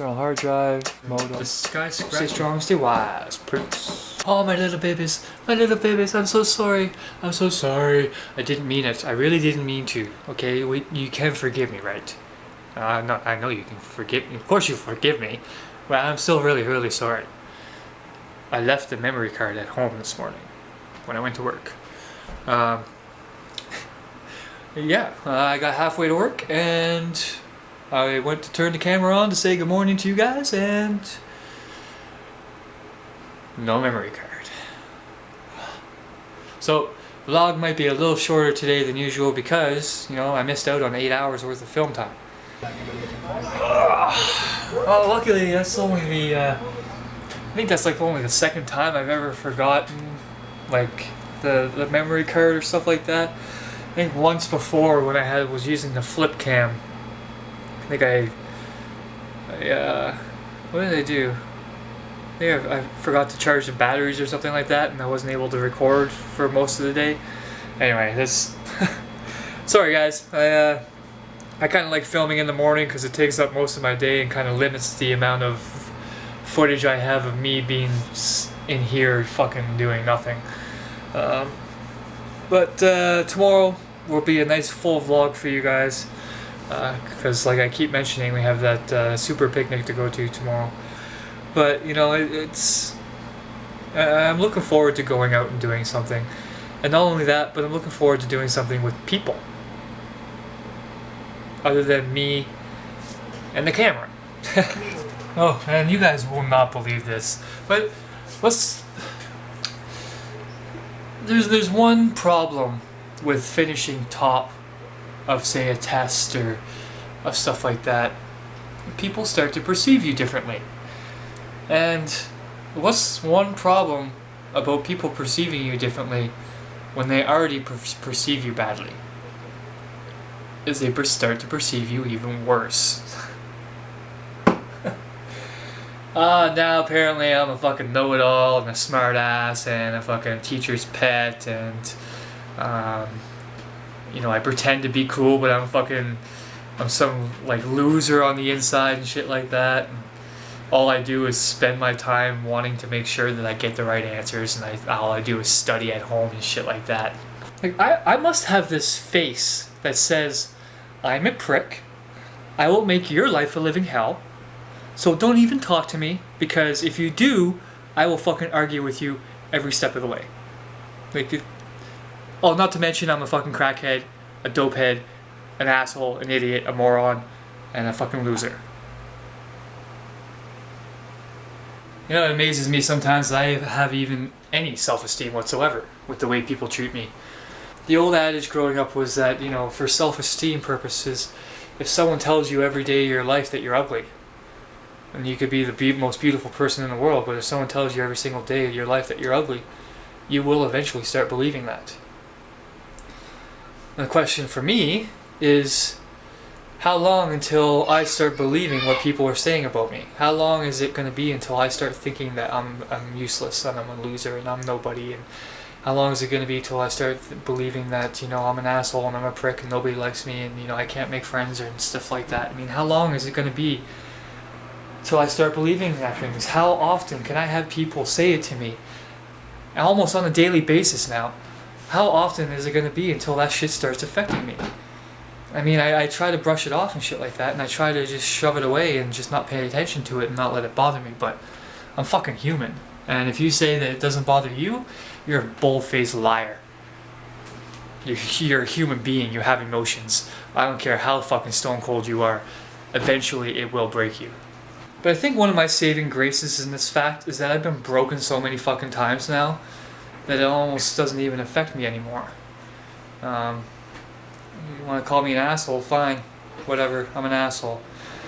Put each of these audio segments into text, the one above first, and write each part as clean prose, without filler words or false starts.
external hard drive, modem. The sky Stay strong, stay wise. Peace. Oh, my little babies, I'm so sorry. I'm so sorry. I didn't mean it. I really didn't mean to. Okay, you can forgive me, right? No, I know you can forgive me. Of course you forgive me. But I'm still really, really sorry. I left the memory card at home this morning when I went to work. Yeah, I got halfway to work and I went to turn the camera on to say good morning to you guys and no memory card. So vlog might be a little shorter today than usual because, you know, I missed out on 8 hours worth of film time. Oh, luckily that's only the, I think that's like only the second time I've ever forgotten like the memory card or stuff like that. I think once before when I was using the flip cam, I think what did I do? I think I forgot to charge the batteries or something like that, and I wasn't able to record for most of the day. Anyway, this. Sorry guys, I kind of like filming in the morning because it takes up most of my day and kind of limits the amount of footage I have of me being in here fucking doing nothing. But tomorrow will be a nice full vlog for you guys because like I keep mentioning, we have that super picnic to go to tomorrow. But you know, I'm looking forward to going out and doing something, and not only that, but I'm looking forward to doing something with people other than me and the camera. Oh, and you guys will not believe this, but there's one problem with finishing top of, say, a test or of stuff like that. People start to perceive you differently. And what's one problem about people perceiving you differently when they already perceive you badly? Is they start to perceive you even worse. Now apparently I'm a fucking know-it-all and a smart-ass and a fucking teacher's pet and you know, I pretend to be cool but I'm some like loser on the inside and shit like that. And all I do is spend my time wanting to make sure that I get the right answers, and all I do is study at home and shit like that. Like I must have this face that says, I'm a prick, I will make your life a living hell, so don't even talk to me, because if you do, I will fucking argue with you every step of the way. Like, oh, not to mention I'm a fucking crackhead, a dopehead, an asshole, an idiot, a moron, and a fucking loser. You know, it amazes me sometimes that I have even any self-esteem whatsoever with the way people treat me. The old adage growing up was that, you know, for self-esteem purposes, if someone tells you every day of your life that you're ugly, and you could be the most beautiful person in the world, but if someone tells you every single day of your life that you're ugly, you will eventually start believing that. And the question for me is, how long until I start believing what people are saying about me? How long is it going to be until I start thinking that I'm useless and I'm a loser and I'm nobody? And how long is it going to be till I start believing that, you know, I'm an asshole and I'm a prick and nobody likes me and, you know, I can't make friends and stuff like that? I mean, how long is it going to be till I start believing that things? How often can I have people say it to me? Almost on a daily basis now. How often is it going to be until that shit starts affecting me? I mean, I try to brush it off and shit like that, and I try to just shove it away and just not pay attention to it and not let it bother me, but I'm fucking human. And if you say that it doesn't bother you, you're a bold-faced liar. You're a human being, you have emotions. I don't care how fucking stone cold you are, eventually it will break you. But I think one of my saving graces in this fact is that I've been broken so many fucking times now that it almost doesn't even affect me anymore. You want to call me an asshole, fine. Whatever, I'm an asshole.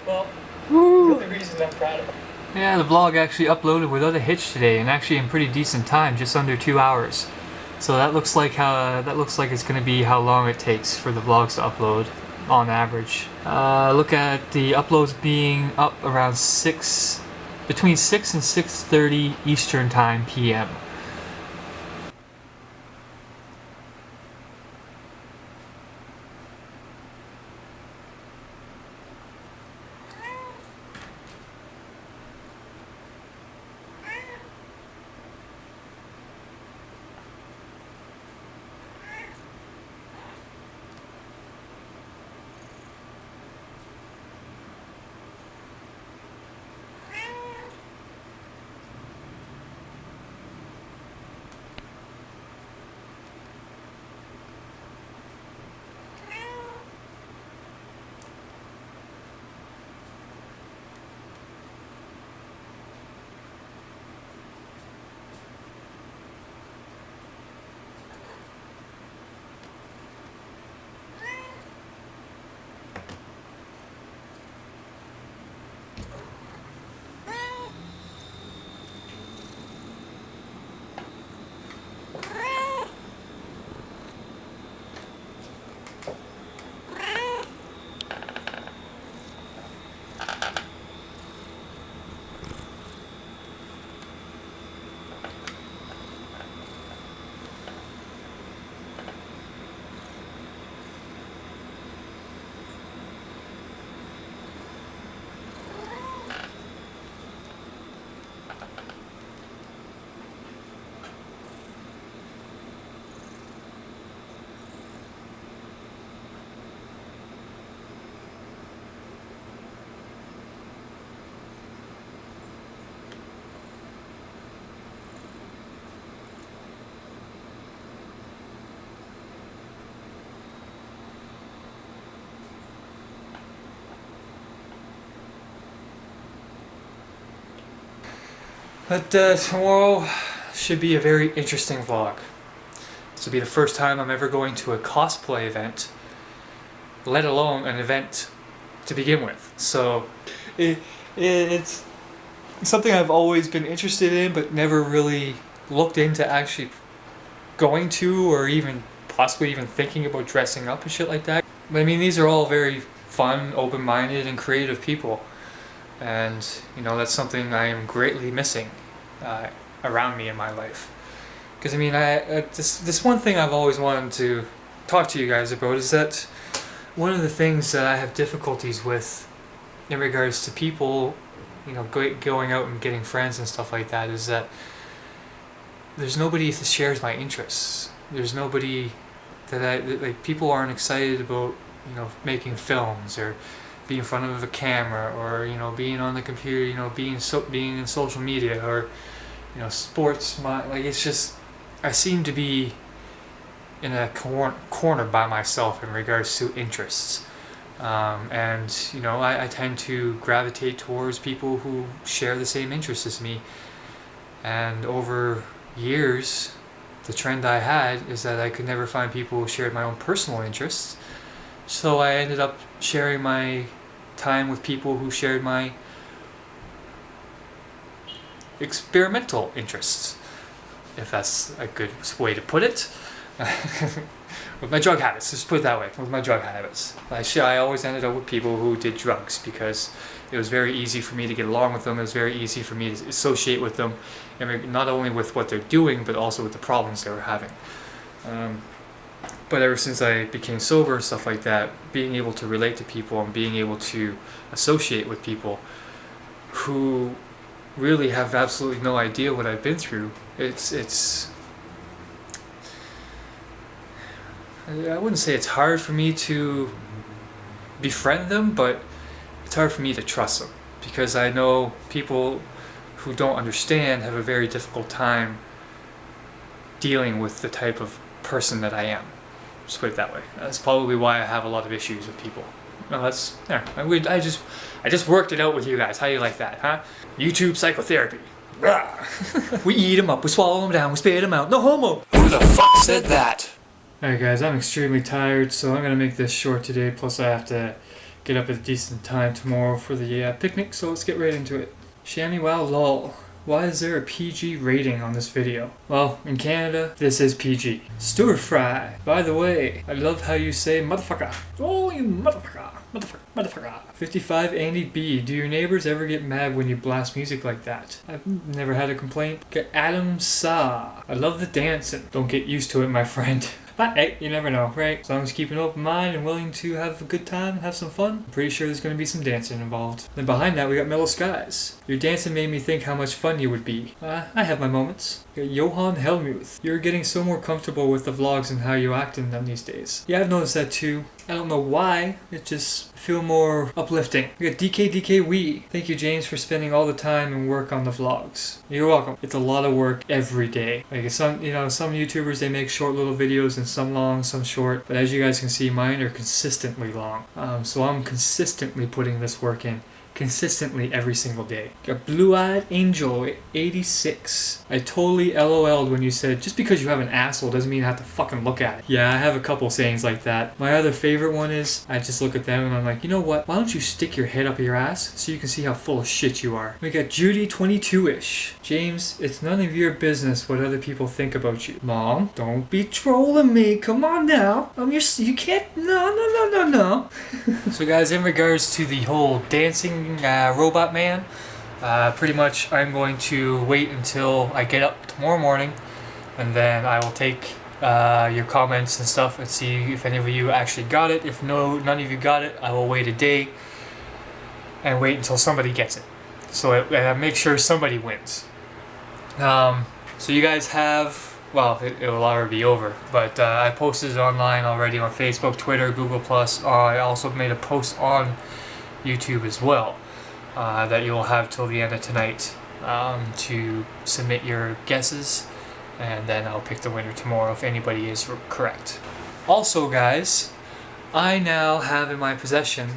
Well, the only reason I'm proud of it. Yeah, the vlog actually uploaded without a hitch today, and actually in pretty decent time, just under 2 hours. So that looks like it's going to be how long it takes for the vlogs to upload on average. Look at the uploads being up around between 6 and 6:30 Eastern Time PM. But tomorrow should be a very interesting vlog. This will be the first time I'm ever going to a cosplay event, let alone an event to begin with. So it's something I've always been interested in, but never really looked into actually going to, or even possibly even thinking about dressing up and shit like that. But I mean, these are all very fun, open-minded, and creative people, and you know, that's something I am greatly missing around me in my life. Because I mean, this one thing I've always wanted to talk to you guys about is that one of the things that I have difficulties with in regards to people, you know, going out and getting friends and stuff like that, is that there's nobody that shares my interests. There's nobody that people aren't excited about, you know, making films or being in front of a camera, or you know, being on the computer, you know, being in social media, or you know, sports. Like, it's just, I seem to be in a corner by myself in regards to interests. And you know, I tend to gravitate towards people who share the same interests as me. And over years, the trend I had is that I could never find people who shared my own personal interests. So I ended up sharing my time with people who shared my experimental interests, if that's a good way to put it. With my drug habits, let's put it that way. With my drug habits, I always ended up with people who did drugs because it was very easy for me to get along with them. It was very easy for me to associate with them, and not only with what they're doing, but also with the problems they were having. But ever since I became sober and stuff like that, being able to relate to people and being able to associate with people who really have absolutely no idea what I've been through, I wouldn't say it's hard for me to befriend them, but it's hard for me to trust them, because I know people who don't understand have a very difficult time dealing with the type of person that I am. Just put it that way. That's probably why I have a lot of issues with people. No, that's there. I just worked it out with you guys. How do you like that, huh? YouTube psychotherapy. We eat them up, we swallow them down, we spit them out. No homo. Who the fuck said that? Alright guys, I'm extremely tired, so I'm gonna make this short today. Plus I have to get up at a decent time tomorrow for the picnic, so let's get right into it. Shammy wow lol. Why is there a PG rating on this video? Well, in Canada, this is PG. Stir fry. By the way, I love how you say motherfucker. Oh, you motherfucker. Motherfucker. Motherfucker. 55 Andy B. Do your neighbors ever get mad when you blast music like that? I've never had a complaint. Adam Sa. I love the dancing. Don't get used to it, my friend. But hey, you never know, right? As long as you keep an open mind and willing to have a good time and have some fun, I'm pretty sure there's going to be some dancing involved. Then behind that, we got Mellow Skies. Your dancing made me think how much fun you would be. I have my moments. We got Johan Helmuth. You're getting so more comfortable with the vlogs and how you act in them these days. Yeah, I've noticed that too. I don't know why, it just feel more uplifting. We got DK Wee. Thank you, James, for spending all the time and work on the vlogs. You're welcome. It's a lot of work every day. Like some YouTubers, they make short little videos, and some long, some short. But as you guys can see, mine are consistently long. So I'm consistently putting this work in. Consistently every single day. Got Blue-Eyed Angel 86. I totally LOL'd when you said, just because you have an asshole doesn't mean you have to fucking look at it. Yeah, I have a couple sayings like that. My other favorite one is, I just look at them and I'm like, you know what? Why don't you stick your head up your ass so you can see how full of shit you are? We got Judy 22-ish. James, it's none of your business what other people think about you. Mom, don't be trolling me. Come on now. You can't. No. So guys, in regards to the whole dancing robot man, pretty much I'm going to wait until I get up tomorrow morning, and then I will take your comments and stuff and see if any of you actually got it. If none of you got it, I will wait a day and wait until somebody gets it, so make sure somebody wins. So you guys have, well, it will already be over, but I posted it online already on Facebook, Twitter, Google+. I also made a post on YouTube as well, that you'll have till the end of tonight to submit your guesses, and then I'll pick the winner tomorrow if anybody is correct. Also guys, I now have in my possession,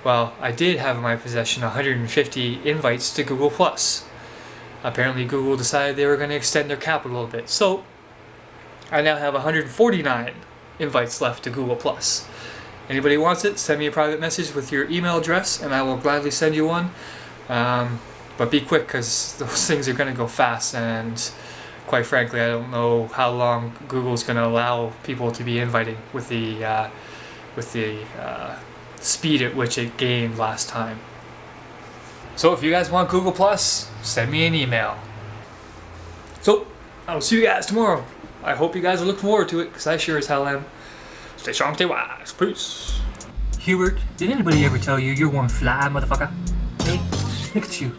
well, I did have in my possession 150 invites to Google+. apparently Google decided they were going to extend their cap a little bit. So I now have 149 invites left to Google+. Anybody wants it, send me a private message with your email address and I will gladly send you one. But be quick, because those things are going to go fast, and quite frankly I don't know how long Google's going to allow people to be inviting with the speed at which it gained last time. So if you guys want Google+, send me an email. So I will see you guys tomorrow. I hope you guys are looking forward to it, because I sure as hell am. Stay strong, stay wise. Peace. Hubert, did anybody ever tell you you're one fly, motherfucker? Hey, look at you.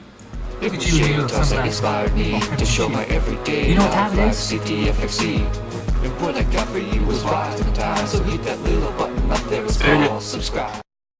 Look at you in your sunglasses. Inspired me to show my everyday. You know what time it is? CTFXC. And what I got for you was WisemanTimes. So hit that little button up there, it's called subscribe.